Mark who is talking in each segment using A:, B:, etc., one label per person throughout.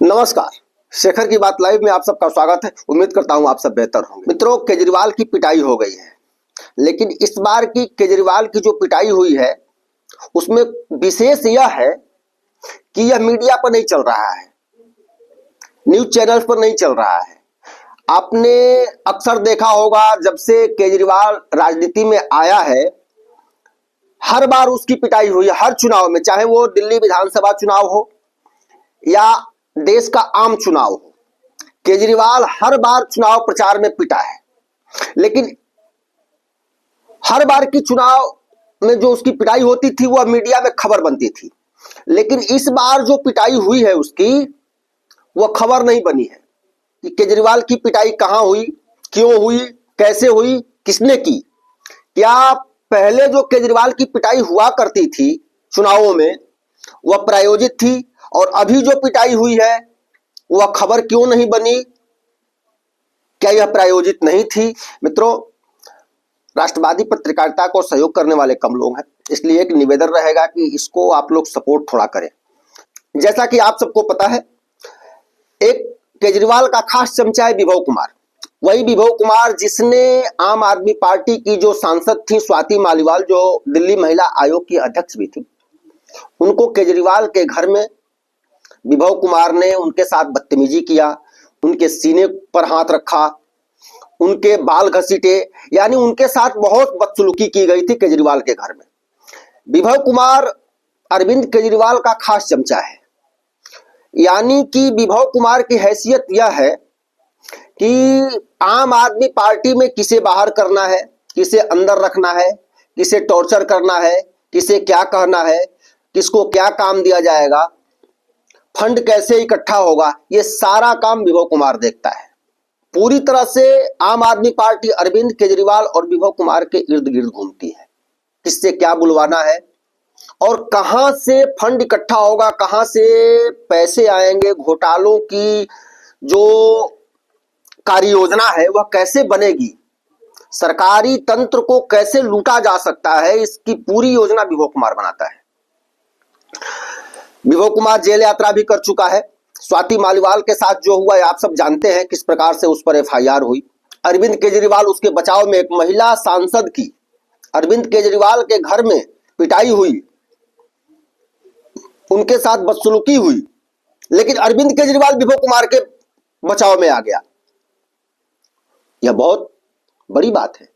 A: नमस्कार, शेखर की बात लाइव में आप सबका स्वागत है। उम्मीद करता हूं आप सब बेहतर होंगे। मित्रों, केजरीवाल की पिटाई हो गई है, लेकिन इस बार की केजरीवाल की जो पिटाई हुई है उसमें विशेष यह है कि यह मीडिया पर नहीं चल रहा है, न्यूज चैनल्स पर नहीं चल रहा है। आपने अक्सर देखा होगा, जब से केजरीवाल राजनीति में आया है हर बार उसकी पिटाई हुई है। हर चुनाव में, चाहे वो दिल्ली विधानसभा चुनाव हो या देश का आम चुनाव हो, केजरीवाल हर बार चुनाव प्रचार में पिटा है। लेकिन हर बार की चुनाव में जो उसकी पिटाई होती थी वह मीडिया में खबर बनती थी, लेकिन इस बार जो पिटाई हुई है उसकी वह खबर नहीं बनी है कि केजरीवाल की पिटाई कहां हुई, क्यों हुई, कैसे हुई, किसने की। क्या पहले जो केजरीवाल की पिटाई हुआ करती थी चुनावों में वह प्रायोजित थी, और अभी जो पिटाई हुई है वह खबर क्यों नहीं बनी? क्या यह प्रायोजित नहीं थी? मित्रों, राष्ट्रवादी पत्रकारिता को सहयोग करने वाले कम लोग हैं, इसलिए एक निवेदन रहेगा कि इसको आप लोग सपोर्ट थोड़ा करें। जैसा कि आप सबको पता है, एक केजरीवाल का खास चमचा है विभव कुमार। वही विभव कुमार जिसने आम आदमी पार्टी की जो सांसद थी स्वाति मालीवाल, जो दिल्ली महिला आयोग की अध्यक्ष भी थी, उनको केजरीवाल के घर में विभव कुमार ने उनके साथ बदतमीजी किया, उनके सीने पर हाथ रखा, उनके बाल घसीटे, यानी उनके साथ बहुत बदसलूकी की गई थी केजरीवाल के घर में। विभव कुमार अरविंद केजरीवाल का खास चमचा है, यानी कि विभव कुमार की हैसियत यह है कि आम आदमी पार्टी में किसे बाहर करना है, किसे अंदर रखना है, किसे टॉर्चर करना है, किसे क्या कहना है, किसको क्या काम दिया जाएगा, फंड कैसे इकट्ठा होगा, ये सारा काम विभव कुमार देखता है। पूरी तरह से आम आदमी पार्टी अरविंद केजरीवाल और विभव कुमार के इर्द गिर्द घूमती है। किससे क्या बुलवाना है और कहां से फंड इकट्ठा होगा, कहां से पैसे आएंगे, घोटालों की जो कार्य योजना है वह कैसे बनेगी, सरकारी तंत्र को कैसे लूटा जा सकता है, इसकी पूरी योजना विभव कुमार बनाता है। विभव कुमार जेल यात्रा भी कर चुका है। स्वाति मालीवाल के साथ जो हुआ आप सब जानते हैं, किस प्रकार से उस पर एफआईआर हुई। अरविंद केजरीवाल उसके बचाव में, एक महिला सांसद की अरविंद केजरीवाल के घर में पिटाई हुई, उनके साथ बदसलूकी हुई, लेकिन अरविंद केजरीवाल विभव कुमार के बचाव में आ गया। यह बहुत बड़ी बात है।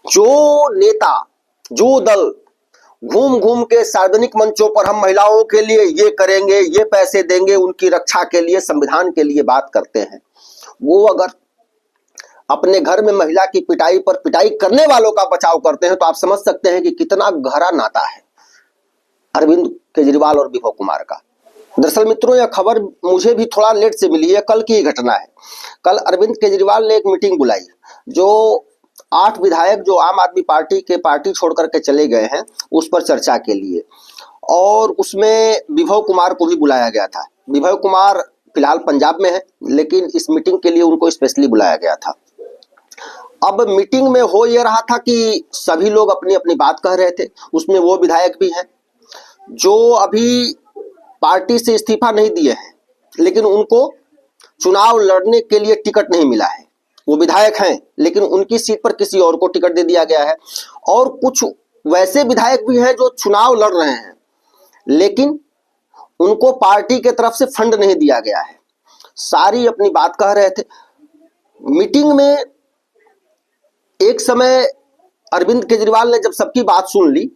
A: जो नेता, जो दल घूम घूम के सार्वजनिक मंचों पर हम महिलाओं के लिए ये करेंगे, ये पैसे देंगे, उनकी रक्षा के लिए, संविधान के लिए बात करते हैं, वो अगर अपने घर में महिला की पिटाई पर पिटाई करने वालों का बचाव करते हैं तो आप समझ सकते हैं कि कितना गहरा नाता है अरविंद केजरीवाल और विभव कुमार का। दरअसल मित्रों, यह खबर मुझे भी थोड़ा लेट से मिली है, कल की घटना है। कल अरविंद केजरीवाल ने एक मीटिंग बुलाई, जो 8 विधायक जो आम आदमी पार्टी के पार्टी छोड़ करके चले गए हैं उस पर चर्चा के लिए, और उसमें विभव कुमार को भी बुलाया गया था। विभव कुमार फिलहाल पंजाब में है, लेकिन इस मीटिंग के लिए उनको स्पेशली बुलाया गया था। अब मीटिंग में हो यह रहा था कि सभी लोग अपनी अपनी बात कह रहे थे। उसमें वो विधायक भी हैं जो अभी पार्टी से इस्तीफा नहीं दिए हैं, लेकिन उनको चुनाव लड़ने के लिए टिकट नहीं मिला है। वो विधायक हैं, लेकिन उनकी सीट पर किसी और को टिकट दे दिया गया है। और कुछ वैसे विधायक भी हैं जो चुनाव लड़ रहे हैं, लेकिन उनको पार्टी के तरफ से फंड नहीं दिया गया है। सारी अपनी बात कह रहे थे। मीटिंग में एक समय अरविंद केजरीवाल ने जब सबकी बात सुन ली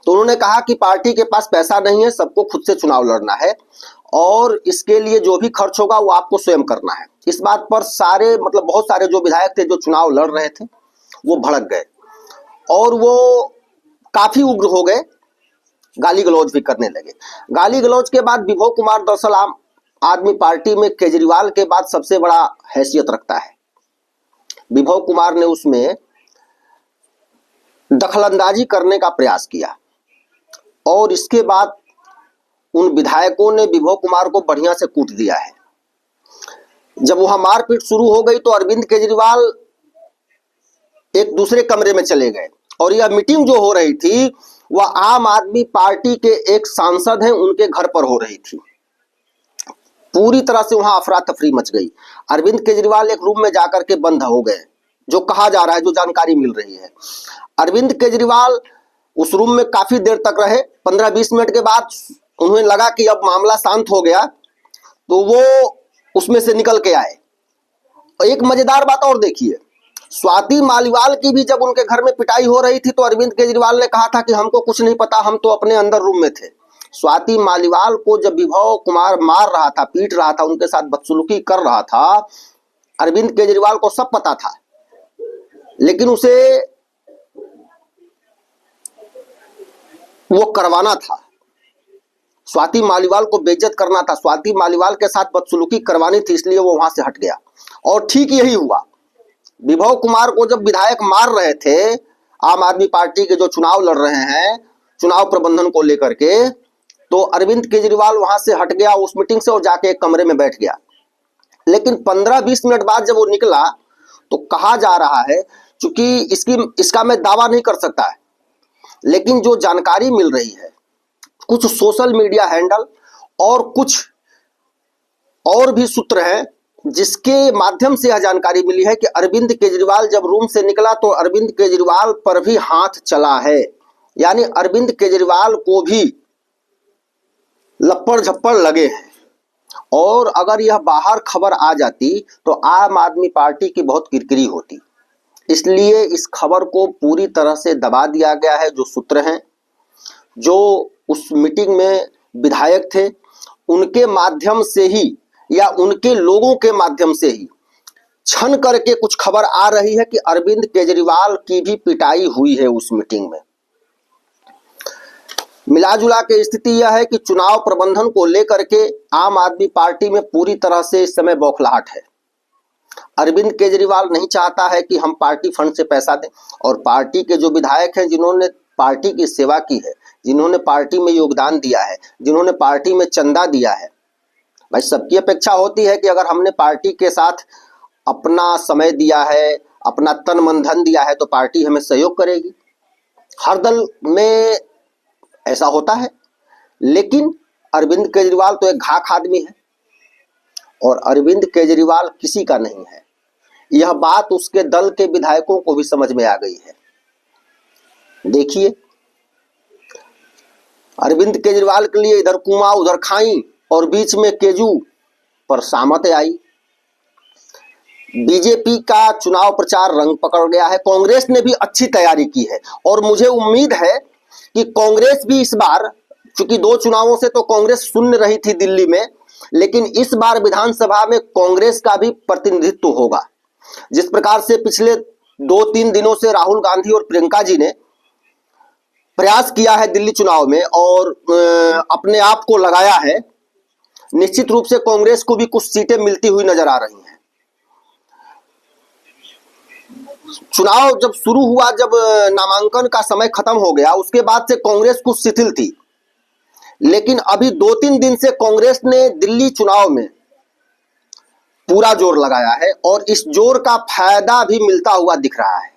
A: तो उन्होंने कहा कि पार्टी के पास पैसा नहीं है, सबको खुद से चुनाव लड़ना है, और इसके लिए जो भी खर्च होगा वो आपको स्वयं करना है। इस बात पर सारे, मतलब बहुत सारे जो विधायक थे जो चुनाव लड़ रहे थे वो भड़क गए और वो काफी उग्र हो गए, गाली गलौज भी करने लगे। गाली गलौज के बाद विभव कुमार दरअसल आम आदमी पार्टी में केजरीवाल के बाद सबसे बड़ा हैसियत रखता है। विभव कुमार ने उसमें दखलंदाजी करने का प्रयास किया, और इसके बाद उन विधायकों ने विभव कुमार को बढ़िया से कूट दिया है। जब वहां मारपीट शुरू हो गई तो अरविंद केजरीवाल एक दूसरे कमरे में चले गए, और यह मीटिंग जो हो रही थी वह आम आदमी पार्टी के एक सांसद हैं उनके घर पर हो रही थी। पूरी तरह से वहां अफरा तफरी मच गई। अरविंद केजरीवाल एक रूम में जाकर के बंद हो गए, जो कहा जा रहा है, जो जानकारी मिल रही है। अरविंद केजरीवाल उस रूम में काफी देर तक रहे। 15-20 मिनट के बाद उन्हें लगा कि अब मामला शांत हो गया, तो वो उसमें से निकल के आए। एक मजेदार बात और देखिए, स्वाति मालीवाल की भी जब उनके घर में पिटाई हो रही थी तो अरविंद केजरीवाल ने कहा था कि हमको कुछ नहीं पता, हम तो अपने अंदर रूम में थे। स्वाति मालीवाल को जब विभव कुमार मार रहा था, पीट रहा था, उनके साथ बदसलूकी कर रहा था, अरविंद केजरीवाल को सब पता था, लेकिन उसे वो करवाना था। स्वाति मालीवाल को बेइज्जत करना था, स्वाति मालीवाल के साथ बदसलूकी करवानी थी, इसलिए वो वहां से हट गया। और ठीक यही हुआ। विभव कुमार को जब विधायक मार रहे थे, आम आदमी पार्टी के जो चुनाव लड़ रहे हैं, चुनाव प्रबंधन को लेकर के, तो अरविंद केजरीवाल वहां से हट गया उस मीटिंग से और जाके एक कमरे में बैठ गया। लेकिन 15-20 मिनट बाद जब वो निकला तो कहा जा रहा है, चूंकि इसका मैं दावा नहीं कर सकता है, लेकिन जो जानकारी मिल रही है, कुछ सोशल मीडिया हैंडल और कुछ और भी सूत्र हैं जिसके माध्यम से यह जानकारी मिली है कि अरविंद केजरीवाल जब रूम से निकला तो अरविंद केजरीवाल पर भी हाथ चला है, यानी अरविंद केजरीवाल को भी लप्पड़ झप्पड़ लगे हैं। और अगर यह बाहर खबर आ जाती तो आम आदमी पार्टी की बहुत किरकिरी होती, इसलिए इस खबर को पूरी तरह से दबा दिया गया है। जो सूत्र हैं, जो उस मीटिंग में विधायक थे, उनके माध्यम से ही या उनके लोगों के माध्यम से ही छन करके कुछ खबर आ रही है कि अरविंद केजरीवाल की भी पिटाई हुई है उस मीटिंग में। मिलाजुला के स्थिति यह है कि चुनाव प्रबंधन को लेकर के आम आदमी पार्टी में पूरी तरह से इस समय बौखलाहट है। अरविंद केजरीवाल नहीं चाहता है कि हम पार्टी फंड से पैसा दें, और पार्टी के जो विधायक हैं, जिन्होंने पार्टी की सेवा की है, जिन्होंने पार्टी में योगदान दिया है, जिन्होंने पार्टी में चंदा दिया है, भाई सबकी अपेक्षा होती है कि अगर हमने पार्टी के साथ अपना समय दिया है, अपना तन मन धन दिया है, तो पार्टी हमें सहयोग करेगी। हर दल में ऐसा होता है, लेकिन अरविंद केजरीवाल तो एक घाक आदमी है और अरविंद केजरीवाल किसी का नहीं है। यह बात उसके दल के विधायकों को भी समझ में आ गई है। देखिए, अरविंद केजरीवाल के लिए इधर कुआं उधर खाई और बीच में केजू पर सामत आई। बीजेपी का चुनाव प्रचार रंग पकड़ गया है। कांग्रेस ने भी अच्छी तैयारी की है और मुझे उम्मीद है कि कांग्रेस भी इस बार, चूंकि 2 चुनावों से तो कांग्रेस शून्य रही थी दिल्ली में, लेकिन इस बार विधानसभा में कांग्रेस का भी प्रतिनिधित्व होगा। जिस प्रकार से पिछले 2-3 दिनों से राहुल गांधी और प्रियंका जी ने प्रयास किया है दिल्ली चुनाव में और अपने आप को लगाया है, निश्चित रूप से कांग्रेस को भी कुछ सीटें मिलती हुई नजर आ रही हैं। चुनाव जब शुरू हुआ, जब नामांकन का समय खत्म हो गया, उसके बाद से कांग्रेस कुछ शिथिल थी, लेकिन अभी 2-3 दिन से कांग्रेस ने दिल्ली चुनाव में पूरा जोर लगाया है और इस जोर का फायदा भी मिलता हुआ दिख रहा है।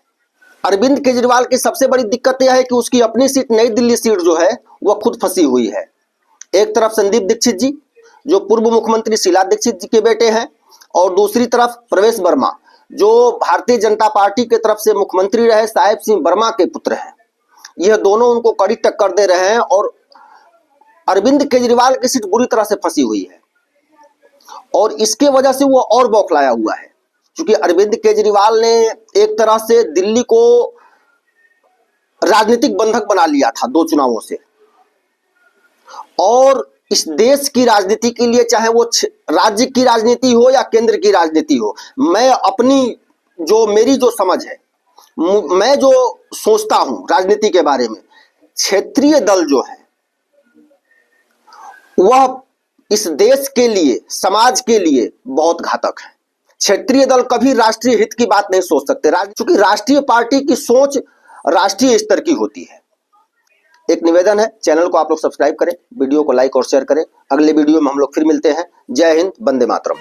A: अरविंद केजरीवाल की सबसे बड़ी दिक्कत यह है कि उसकी अपनी सीट, नई दिल्ली सीट जो है, वह खुद फंसी हुई है। एक तरफ संदीप दीक्षित जी, जो पूर्व मुख्यमंत्री शीला दीक्षित जी के बेटे हैं, और दूसरी तरफ प्रवेश वर्मा, जो भारतीय जनता पार्टी के तरफ से मुख्यमंत्री रहे साहेब सिंह वर्मा के पुत्र हैं। यह दोनों उनको कड़ी टक्कर दे रहे हैं और अरविंद केजरीवाल की सीट बुरी तरह से फंसी हुई है और इसके वजह से वो और बौखलाया हुआ है, क्योंकि अरविंद केजरीवाल ने एक तरह से दिल्ली को राजनीतिक बंधक बना लिया था 2 चुनावों से, और इस देश की राजनीति के लिए, चाहे वो राज्य की राजनीति हो या केंद्र की राजनीति हो, मैं अपनी मेरी जो समझ है, मैं जो सोचता हूं राजनीति के बारे में, क्षेत्रीय दल जो है वह इस देश के लिए, समाज के लिए बहुत घातक है। क्षेत्रीय दल कभी राष्ट्रीय हित की बात नहीं सोच सकते, क्योंकि राष्ट्रीय पार्टी की सोच राष्ट्रीय स्तर की होती है। एक निवेदन है, चैनल को आप लोग सब्सक्राइब करें, वीडियो को लाइक और शेयर करें। अगले वीडियो में हम लोग फिर मिलते हैं। जय हिंद, वंदे मातरम।